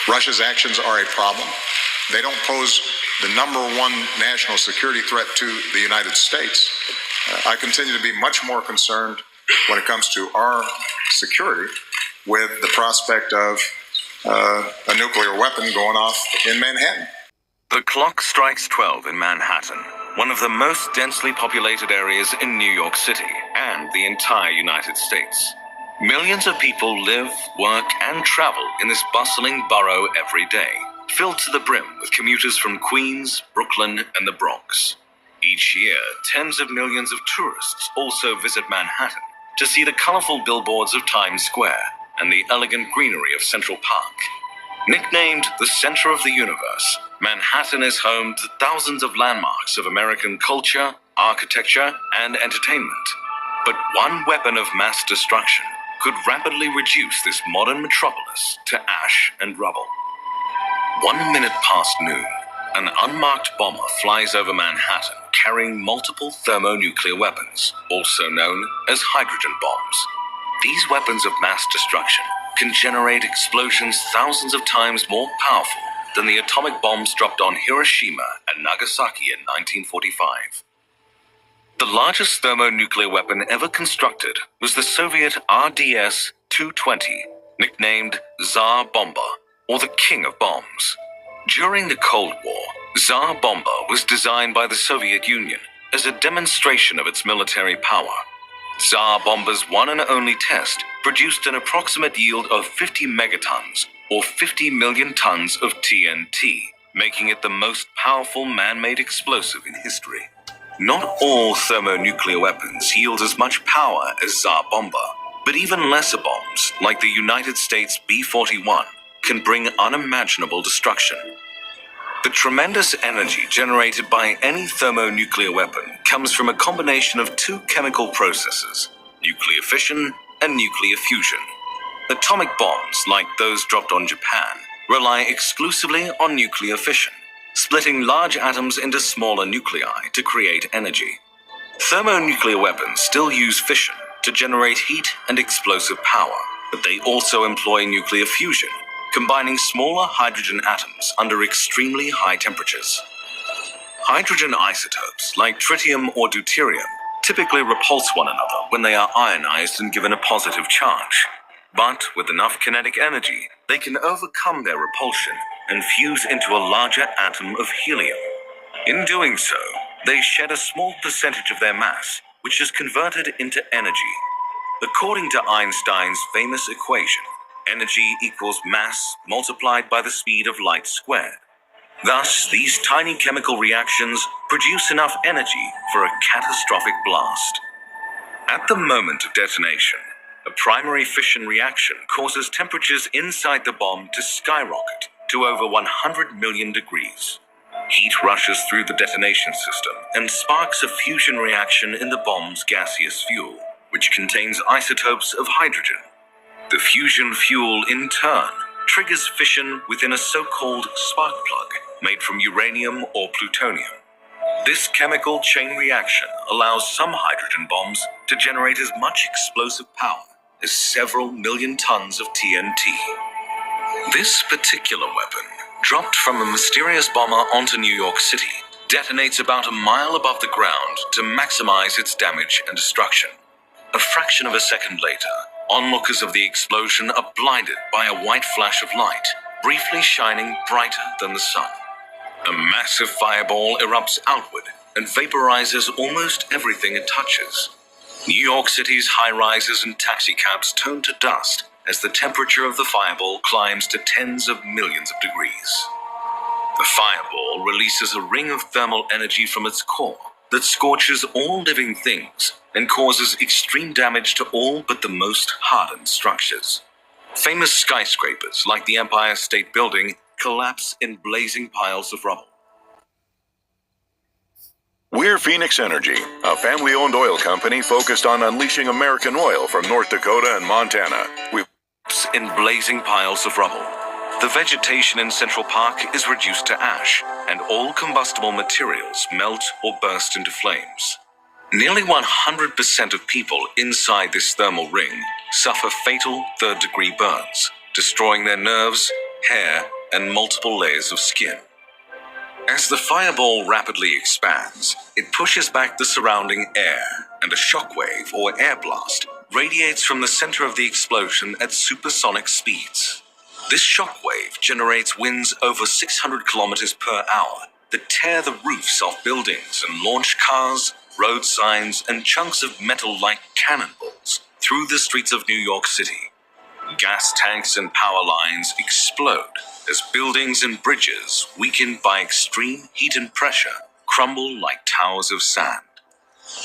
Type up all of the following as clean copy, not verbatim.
Russia's actions are a problem. They don't pose the number one national security threat to the United States. I continue to be much more concerned when it comes to our security with the prospect of a nuclear weapon going off in Manhattan. The clock strikes 12 in Manhattan, one of the most densely populated areas in New York City and the entire United States. Millions of people live, work, and travel in this bustling borough every day, filled to the brim with commuters from Queens, Brooklyn, and the Bronx. Each year, tens of millions of tourists also visit Manhattan to see the colorful billboards of Times Square and the elegant greenery of Central Park. Nicknamed the center of the universe, Manhattan is home to thousands of landmarks of American culture, architecture, and entertainment. But one weapon of mass destruction could rapidly reduce this modern metropolis to ash and rubble. 1 minute past noon, an unmarked bomber flies over Manhattan carrying multiple thermonuclear weapons, also known as hydrogen bombs. These weapons of mass destruction can generate explosions thousands of times more powerful than the atomic bombs dropped on Hiroshima and Nagasaki in 1945. The largest thermonuclear weapon ever constructed was the Soviet RDS-220, nicknamed Tsar Bomba, or the King of Bombs. During the Cold War, Tsar Bomba was designed by the Soviet Union as a demonstration of its military power. Tsar Bomba's one and only test produced an approximate yield of 50 megatons, or 50 million tons of TNT, making it the most powerful man-made explosive in history. Not all thermonuclear weapons yield as much power as Tsar Bomba, but even lesser bombs, like the United States B-41, can bring unimaginable destruction. The tremendous energy generated by any thermonuclear weapon comes from a combination of two chemical processes, nuclear fission and nuclear fusion. Atomic bombs, like those dropped on Japan, rely exclusively on nuclear fission, splitting large atoms into smaller nuclei to create energy. Thermonuclear weapons still use fission to generate heat and explosive power, but they also employ nuclear fusion, combining smaller hydrogen atoms under extremely high temperatures. Hydrogen isotopes, like tritium or deuterium, typically repulse one another when they are ionized and given a positive charge. But with enough kinetic energy, they can overcome their repulsion and fuse into a larger atom of helium. In doing so, they shed a small percentage of their mass, which is converted into energy. According to Einstein's famous equation, energy equals mass multiplied by the speed of light squared. Thus, these tiny chemical reactions produce enough energy for a catastrophic blast. At the moment of detonation, a primary fission reaction causes temperatures inside the bomb to skyrocket to over 100 million degrees. Heat rushes through the detonation system and sparks a fusion reaction in the bomb's gaseous fuel, which contains isotopes of hydrogen. The fusion fuel, in turn, triggers fission within a so-called spark plug made from uranium or plutonium. This chemical chain reaction allows some hydrogen bombs to generate as much explosive power as several million tons of TNT. This particular weapon, dropped from a mysterious bomber onto New York City, detonates about a mile above the ground to maximize its damage and destruction. A fraction of a second later, onlookers of the explosion are blinded by a white flash of light, briefly shining brighter than the sun. A massive fireball erupts outward and vaporizes almost everything it touches. New York City's high-rises and taxicabs turn to dust as the temperature of the fireball climbs to tens of millions of degrees. The fireball releases a ring of thermal energy from its core that scorches all living things and causes extreme damage to all but the most hardened structures. Famous skyscrapers like the Empire State Building collapse in blazing piles of rubble. We're Phoenix Energy, a family-owned oil company focused on unleashing American oil from North Dakota and Montana. In blazing piles of rubble. The vegetation in Central Park is reduced to ash, and all combustible materials melt or burst into flames. Nearly 100% of people inside this thermal ring suffer fatal third-degree burns, destroying their nerves, hair, and multiple layers of skin. As the fireball rapidly expands, it pushes back the surrounding air, and a shockwave or air blast radiates from the center of the explosion at supersonic speeds. This shockwave generates winds over 600 kilometers per hour that tear the roofs off buildings and launch cars, road signs, and chunks of metal like cannonballs through the streets of New York City. Gas tanks and power lines explode as buildings and bridges, weakened by extreme heat and pressure, crumble like towers of sand.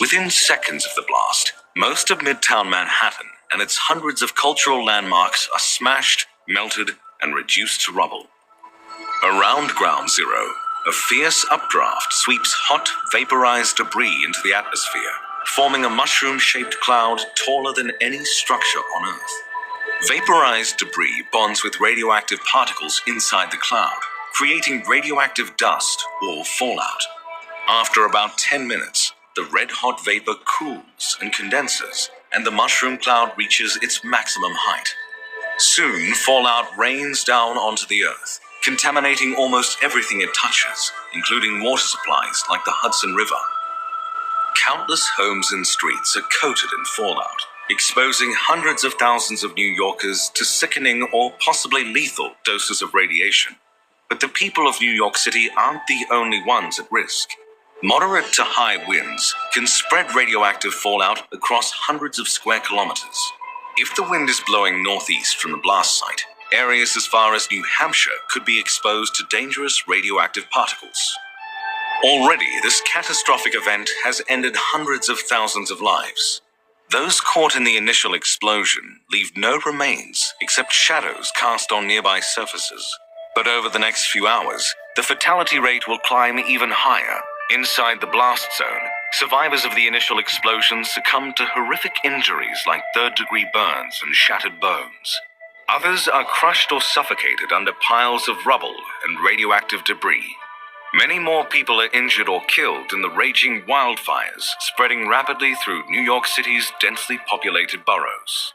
Within seconds of the blast, most of Midtown Manhattan and its hundreds of cultural landmarks are smashed, melted, and reduced to rubble. Around Ground Zero, a fierce updraft sweeps hot, vaporized debris into the atmosphere, forming a mushroom-shaped cloud taller than any structure on Earth. Vaporized debris bonds with radioactive particles inside the cloud, creating radioactive dust or fallout. After about 10 minutes, the red-hot vapor cools and condenses, and the mushroom cloud reaches its maximum height. Soon, fallout rains down onto the Earth, contaminating almost everything it touches, including water supplies like the Hudson River. Countless homes and streets are coated in fallout, exposing hundreds of thousands of New Yorkers to sickening or possibly lethal doses of radiation. But the people of New York City aren't the only ones at risk. Moderate to high winds can spread radioactive fallout across hundreds of square kilometers. If the wind is blowing northeast from the blast site, areas as far as New Hampshire could be exposed to dangerous radioactive particles. Already, this catastrophic event has ended hundreds of thousands of lives. Those caught in the initial explosion leave no remains except shadows cast on nearby surfaces. But over the next few hours, the fatality rate will climb even higher. Inside the blast zone, survivors of the initial explosion succumb to horrific injuries like third-degree burns and shattered bones. Others are crushed or suffocated under piles of rubble and radioactive debris. Many more people are injured or killed in the raging wildfires spreading rapidly through New York City's densely populated boroughs.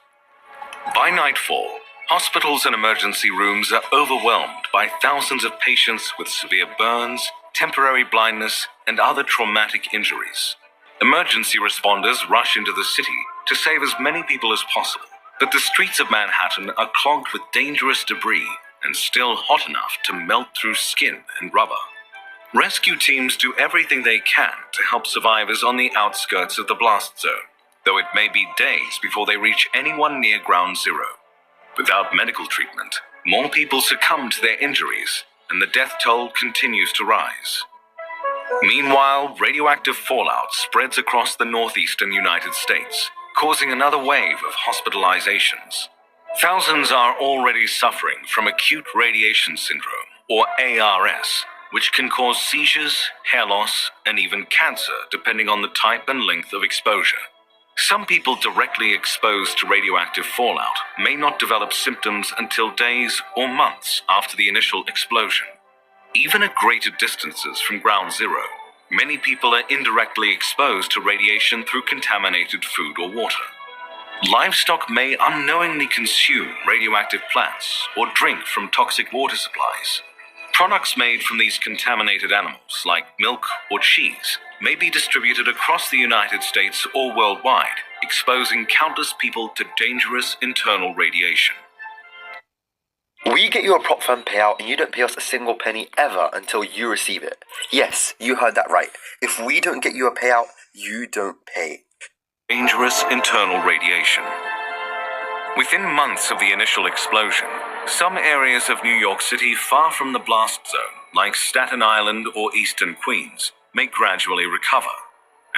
By nightfall, hospitals and emergency rooms are overwhelmed by thousands of patients with severe burns, temporary blindness, and other traumatic injuries. Emergency responders rush into the city to save as many people as possible, but the streets of Manhattan are clogged with dangerous debris and still hot enough to melt through skin and rubber. Rescue teams do everything they can to help survivors on the outskirts of the blast zone, though it may be days before they reach anyone near Ground Zero. Without medical treatment, more people succumb to their injuries, and the death toll continues to rise. Meanwhile, radioactive fallout spreads across the northeastern United States, causing another wave of hospitalizations. Thousands are already suffering from acute radiation syndrome, or ARS, which can cause seizures, hair loss, and even cancer, depending on the type and length of exposure. Some people directly exposed to radioactive fallout may not develop symptoms until days or months after the initial explosion. Even at greater distances from Ground Zero, many people are indirectly exposed to radiation through contaminated food or water. Livestock may unknowingly consume radioactive plants or drink from toxic water supplies. Products made from these contaminated animals, like milk or cheese, may be distributed across the United States or worldwide, exposing countless people to dangerous internal radiation. We get you a prop firm payout and you don't pay us a single penny ever until you receive it. Yes, you heard that right. If we don't get you a payout, you don't pay. Dangerous internal radiation. Within months of the initial explosion, some areas of New York City far from the blast zone, like Staten Island or Eastern Queens, may gradually recover.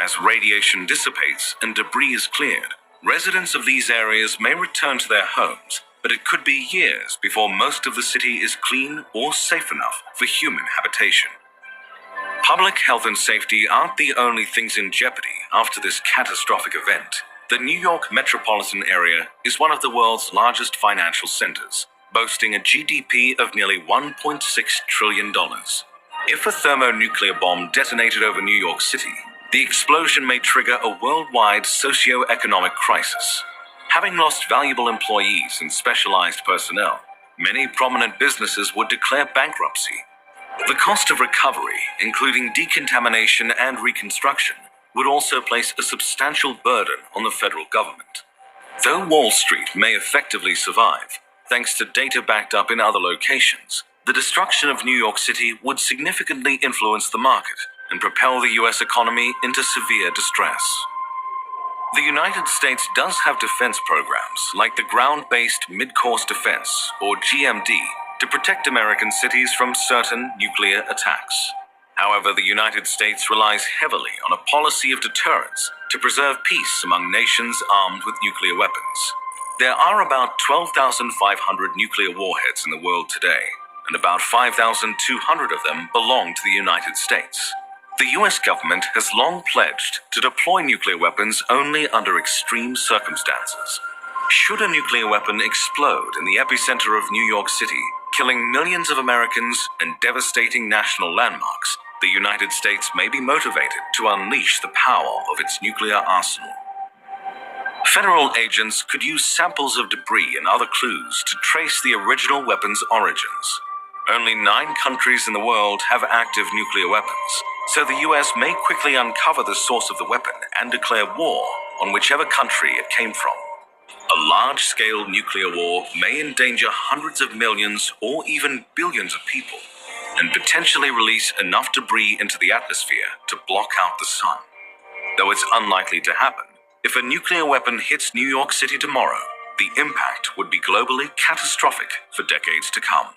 As radiation dissipates and debris is cleared, residents of these areas may return to their homes, but it could be years before most of the city is clean or safe enough for human habitation. Public health and safety aren't the only things in jeopardy after this catastrophic event. The New York metropolitan area is one of the world's largest financial centers, boasting a GDP of nearly $1.6 trillion. If a thermonuclear bomb detonated over New York City, the explosion may trigger a worldwide socio-economic crisis. Having lost valuable employees and specialized personnel, Many prominent businesses would declare bankruptcy. The cost of recovery, including decontamination and reconstruction, would also place a substantial burden on the federal government. Though Wall Street may effectively survive, thanks to data backed up in other locations, the destruction of New York City would significantly influence the market and propel the US economy into severe distress. The United States does have defense programs like the Ground-Based Mid-Course Defense, or GMD, to protect American cities from certain nuclear attacks. However, the United States relies heavily on a policy of deterrence to preserve peace among nations armed with nuclear weapons. There are about 12,500 nuclear warheads in the world today, and about 5,200 of them belong to the United States. The US government has long pledged to deploy nuclear weapons only under extreme circumstances. Should a nuclear weapon explode in the epicenter of New York City, killing millions of Americans and devastating national landmarks, the United States may be motivated to unleash the power of its nuclear arsenal. Federal agents could use samples of debris and other clues to trace the original weapon's origins. Only 9 countries in the world have active nuclear weapons, so the US may quickly uncover the source of the weapon and declare war on whichever country it came from. A large-scale nuclear war may endanger hundreds of millions or even billions of people, and potentially release enough debris into the atmosphere to block out the sun. Though it's unlikely to happen, if a nuclear weapon hits New York City tomorrow, the impact would be globally catastrophic for decades to come.